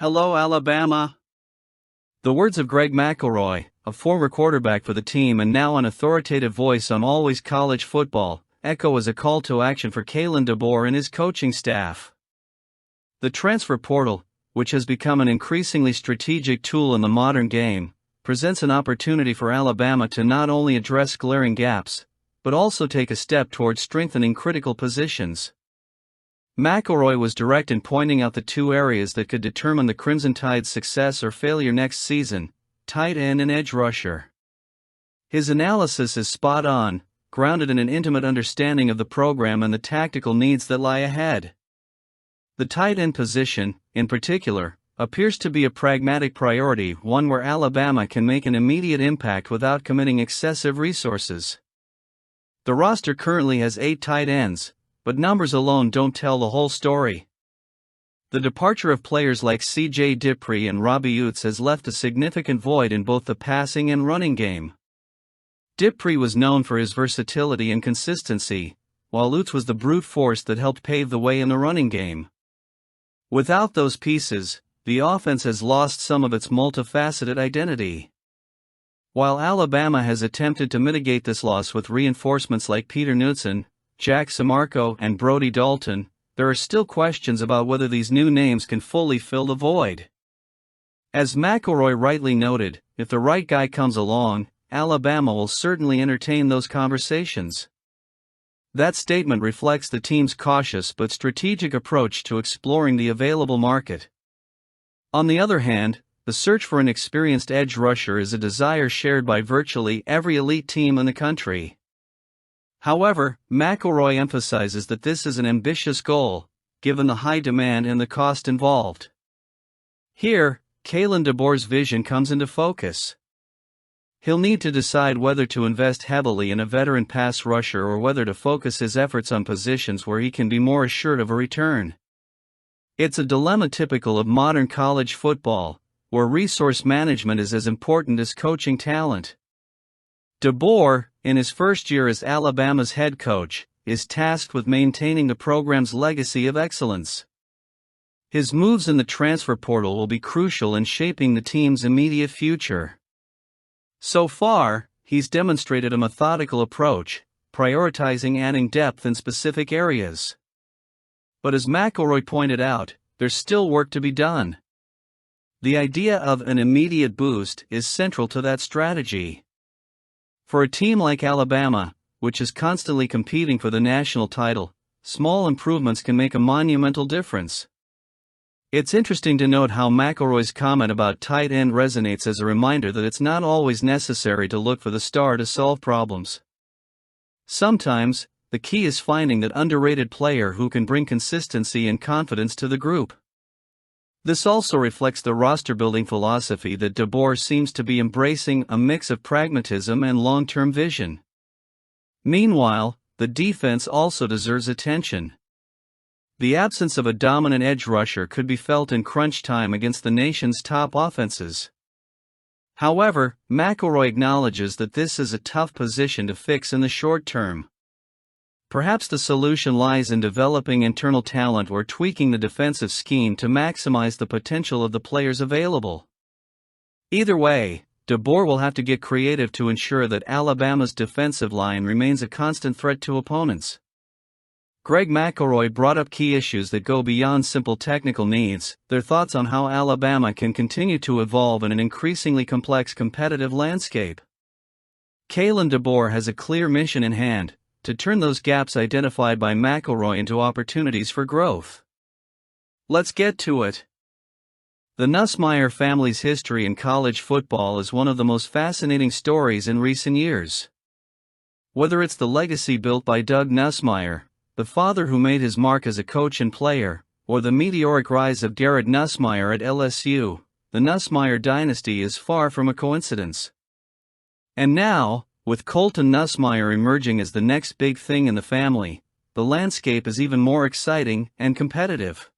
Hello, Alabama. The words of Greg McElroy, a former quarterback for the team and now an authoritative voice on always college football, echo as a call to action for Kalen DeBoer and his coaching staff. The transfer portal, which has become an increasingly strategic tool in the modern game, presents an opportunity for Alabama to not only address glaring gaps, but also take a step towards strengthening critical positions. McElroy was direct in pointing out the two areas that could determine the Crimson Tide's success or failure next season: tight end and edge rusher. His analysis is spot on, grounded in an intimate understanding of the program and the tactical needs that lie ahead. The tight end position, in particular, appears to be a pragmatic priority, one where Alabama can make an immediate impact without committing excessive resources. The roster currently has 8 tight ends, but numbers alone don't tell the whole story. The departure of players like C.J. Dippre and Robbie Ouzts has left a significant void in both the passing and running game. Dippre was known for his versatility and consistency, while Ouzts was the brute force that helped pave the way in the running game. Without those pieces, the offense has lost some of its multifaceted identity. While Alabama has attempted to mitigate this loss with reinforcements like Peter Knudsen, Jack Samarco, and Brody Dalton, there are still questions about whether these new names can fully fill the void. As McElroy rightly noted, if the right guy comes along, Alabama will certainly entertain those conversations. That statement reflects the team's cautious but strategic approach to exploring the available market. On the other hand, the search for an experienced edge rusher is a desire shared by virtually every elite team in the country. However, McElroy emphasizes that this is an ambitious goal, given the high demand and the cost involved. Here, Kalen DeBoer's vision comes into focus. He'll need to decide whether to invest heavily in a veteran pass rusher or whether to focus his efforts on positions where he can be more assured of a return. It's a dilemma typical of modern college football, where resource management is as important as coaching talent. DeBoer, in his first year as Alabama's head coach, is tasked with maintaining the program's legacy of excellence. His moves in the transfer portal will be crucial in shaping the team's immediate future. So far, he's demonstrated a methodical approach, prioritizing adding depth in specific areas. But as McElroy pointed out, there's still work to be done. The idea of an immediate boost is central to that strategy. For a team like Alabama, which is constantly competing for the national title, small improvements can make a monumental difference. It's interesting to note how McElroy's comment about tight end resonates as a reminder that it's not always necessary to look for the star to solve problems. Sometimes, the key is finding that underrated player who can bring consistency and confidence to the group. This also reflects the roster-building philosophy that DeBoer seems to be embracing, a mix of pragmatism and long-term vision. Meanwhile, the defense also deserves attention. The absence of a dominant edge rusher could be felt in crunch time against the nation's top offenses. However, McElroy acknowledges that this is a tough position to fix in the short term. Perhaps the solution lies in developing internal talent or tweaking the defensive scheme to maximize the potential of the players available. Either way, DeBoer will have to get creative to ensure that Alabama's defensive line remains a constant threat to opponents. Greg McElroy brought up key issues that go beyond simple technical needs, their thoughts on how Alabama can continue to evolve in an increasingly complex competitive landscape. Kalen DeBoer has a clear mission in hand: to turn those gaps identified by McElroy into opportunities for growth. Let's get to it. The Nussmeier family's history in college football is one of the most fascinating stories in recent years. Whether it's the legacy built by Doug Nussmeier, the father who made his mark as a coach and player, or the meteoric rise of Garrett Nussmeier at LSU, the Nussmeier dynasty is far from a coincidence. And now, with Colton Nussmeier emerging as the next big thing in the family, the landscape is even more exciting and competitive.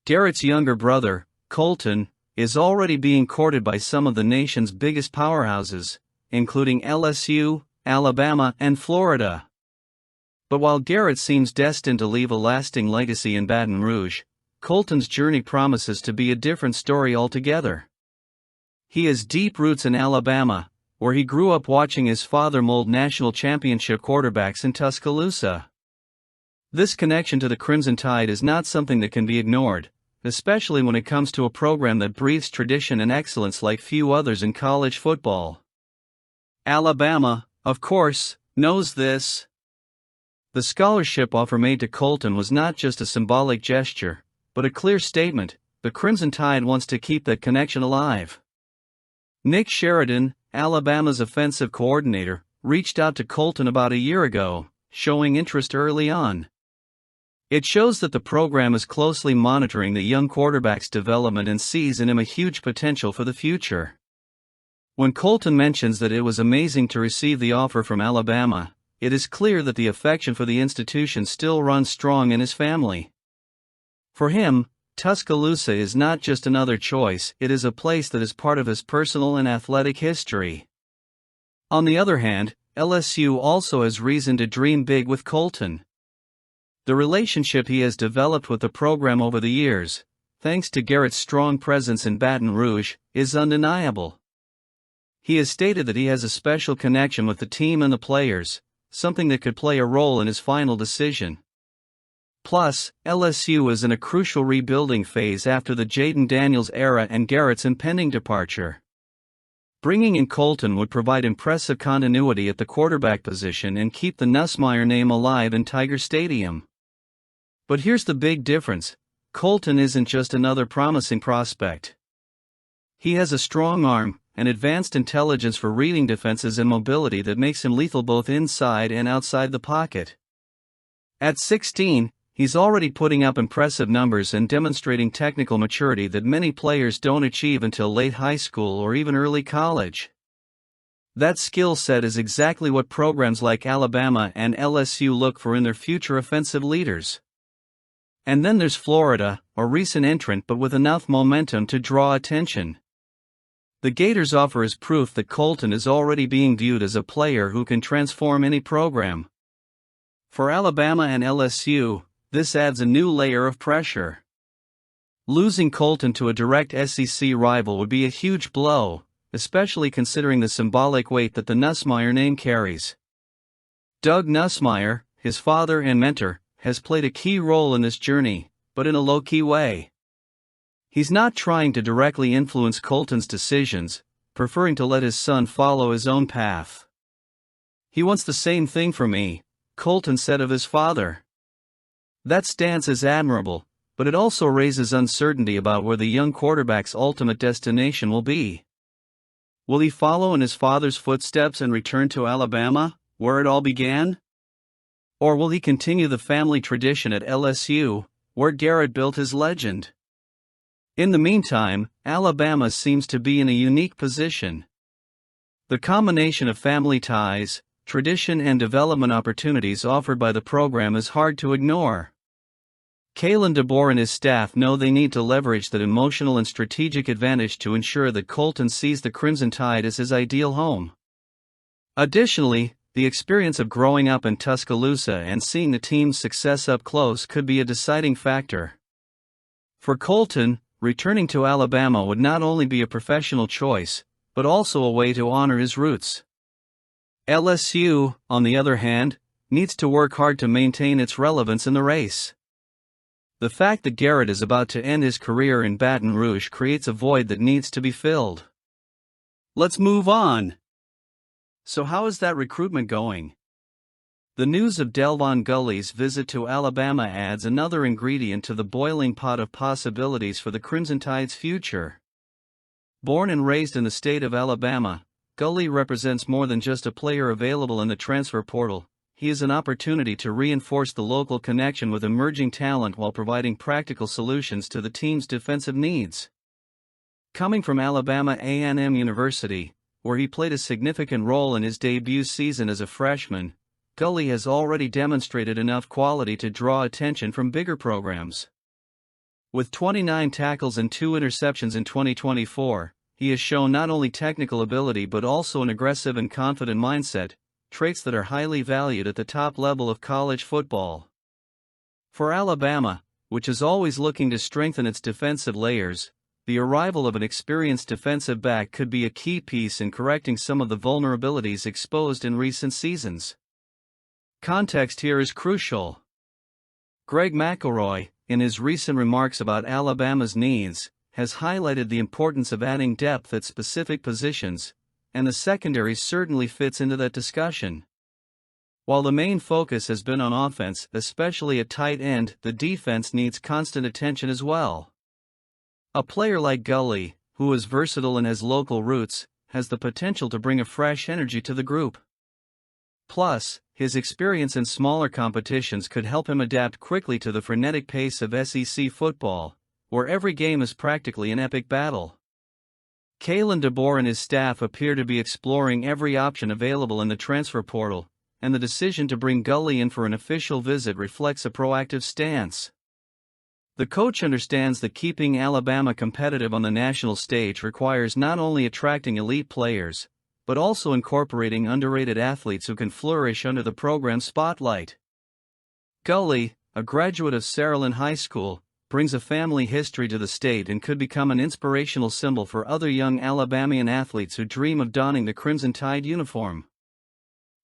Garrett's younger brother, Colton, is already being courted by some of the nation's biggest powerhouses, including LSU, Alabama, and Florida. But while Garrett seems destined to leave a lasting legacy in Baton Rouge, Colton's journey promises to be a different story altogether. He has deep roots in Alabama, where he grew up watching his father mold national championship quarterbacks in Tuscaloosa. This connection to the Crimson Tide is not something that can be ignored, especially when it comes to a program that breathes tradition and excellence like few others in college football. Alabama, of course, knows this. The scholarship offer made to Colton was not just a symbolic gesture, but a clear statement: the Crimson Tide wants to keep that connection alive. Nick Sheridan, Alabama's offensive coordinator, reached out to Colton about a year ago, showing interest early on. It shows that the program is closely monitoring the young quarterback's development and sees in him a huge potential for the future. When Colton mentions that it was amazing to receive the offer from Alabama, it is clear that the affection for the institution still runs strong in his family. For him, Tuscaloosa is not just another choice, it is a place that is part of his personal and athletic history. On the other hand, LSU also has reason to dream big with Colton. The relationship he has developed with the program over the years, thanks to Garrett's strong presence in Baton Rouge, is undeniable. He has stated that he has a special connection with the team and the players, something that could play a role in his final decision. Plus, LSU is in a crucial rebuilding phase after the Jaden Daniels era and Garrett's impending departure. Bringing in Colton would provide impressive continuity at the quarterback position and keep the Nussmeier name alive in Tiger Stadium. But here's the big difference: Colton isn't just another promising prospect. He has a strong arm, and advanced intelligence for reading defenses and mobility that makes him lethal both inside and outside the pocket. At 16, he's already putting up impressive numbers and demonstrating technical maturity that many players don't achieve until late high school or even early college. That skill set is exactly what programs like Alabama and LSU look for in their future offensive leaders. And then there's Florida, a recent entrant but with enough momentum to draw attention. The Gators' offer is proof that Colton is already being viewed as a player who can transform any program. For Alabama and LSU, this adds a new layer of pressure. Losing Colton to a direct SEC rival would be a huge blow, especially considering the symbolic weight that the Nussmeier name carries. Doug Nussmeier, his father and mentor, has played a key role in this journey, but in a low-key way. He's not trying to directly influence Colton's decisions, preferring to let his son follow his own path. "He wants the same thing for me," Colton said of his father. That stance is admirable, but it also raises uncertainty about where the young quarterback's ultimate destination will be. Will he follow in his father's footsteps and return to Alabama, where it all began? Or will he continue the family tradition at LSU, where Garrett built his legend? In the meantime, Alabama seems to be in a unique position. The combination of family ties, tradition and development opportunities offered by the program is hard to ignore. Kalen DeBoer and his staff know they need to leverage that emotional and strategic advantage to ensure that Colton sees the Crimson Tide as his ideal home. Additionally, the experience of growing up in Tuscaloosa and seeing the team's success up close could be a deciding factor. For Colton, returning to Alabama would not only be a professional choice, but also a way to honor his roots. LSU, on the other hand, needs to work hard to maintain its relevance in the race. The fact that Garrett is about to end his career in Baton Rouge creates a void that needs to be filled. Let's move on. So how is that recruitment going? The news of Delvon Gully's visit to Alabama adds another ingredient to the boiling pot of possibilities for the Crimson Tide's future. Born and raised in the state of Alabama, Gully represents more than just a player available in the transfer portal. He is an opportunity to reinforce the local connection with emerging talent while providing practical solutions to the team's defensive needs. Coming from Alabama A&M University, where he played a significant role in his debut season as a freshman, Gully has already demonstrated enough quality to draw attention from bigger programs. With 29 tackles and 2 interceptions in 2024, he has shown not only technical ability but also an aggressive and confident mindset, traits that are highly valued at the top level of college football. For Alabama, which is always looking to strengthen its defensive layers, the arrival of an experienced defensive back could be a key piece in correcting some of the vulnerabilities exposed in recent seasons. Context here is crucial. Greg McElroy, in his recent remarks about Alabama's needs, has highlighted the importance of adding depth at specific positions, and the secondary certainly fits into that discussion. While the main focus has been on offense, especially at tight end, the defense needs constant attention as well. A player like Gully, who is versatile and has local roots, has the potential to bring a fresh energy to the group. Plus, his experience in smaller competitions could help him adapt quickly to the frenetic pace of SEC football, where every game is practically an epic battle. Kalen DeBoer and his staff appear to be exploring every option available in the transfer portal, and the decision to bring Gully in for an official visit reflects a proactive stance. The coach understands that keeping Alabama competitive on the national stage requires not only attracting elite players, but also incorporating underrated athletes who can flourish under the program's spotlight. Gully, a graduate of Saraland High School, brings a family history to the state and could become an inspirational symbol for other young Alabamian athletes who dream of donning the Crimson Tide uniform.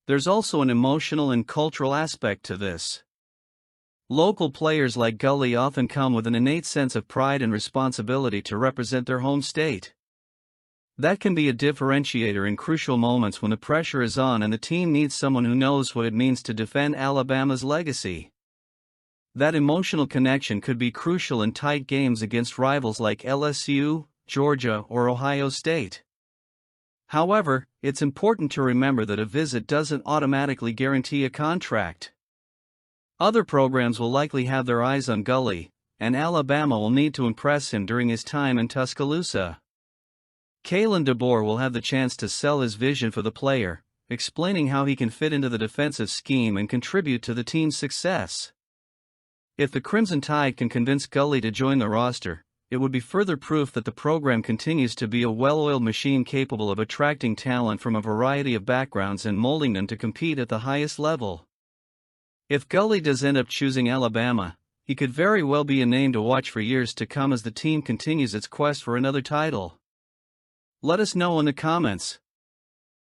There's also an emotional and cultural aspect to this. Local players like Gully often come with an innate sense of pride and responsibility to represent their home state. That can be a differentiator in crucial moments when the pressure is on and the team needs someone who knows what it means to defend Alabama's legacy. That emotional connection could be crucial in tight games against rivals like LSU, Georgia, or Ohio State. However, it's important to remember that a visit doesn't automatically guarantee a contract. Other programs will likely have their eyes on Gully, and Alabama will need to impress him during his time in Tuscaloosa. Kalen DeBoer will have the chance to sell his vision for the player, explaining how he can fit into the defensive scheme and contribute to the team's success. If the Crimson Tide can convince Gully to join the roster, it would be further proof that the program continues to be a well-oiled machine capable of attracting talent from a variety of backgrounds and molding them to compete at the highest level. If Gully does end up choosing Alabama, he could very well be a name to watch for years to come as the team continues its quest for another title. Let us know in the comments.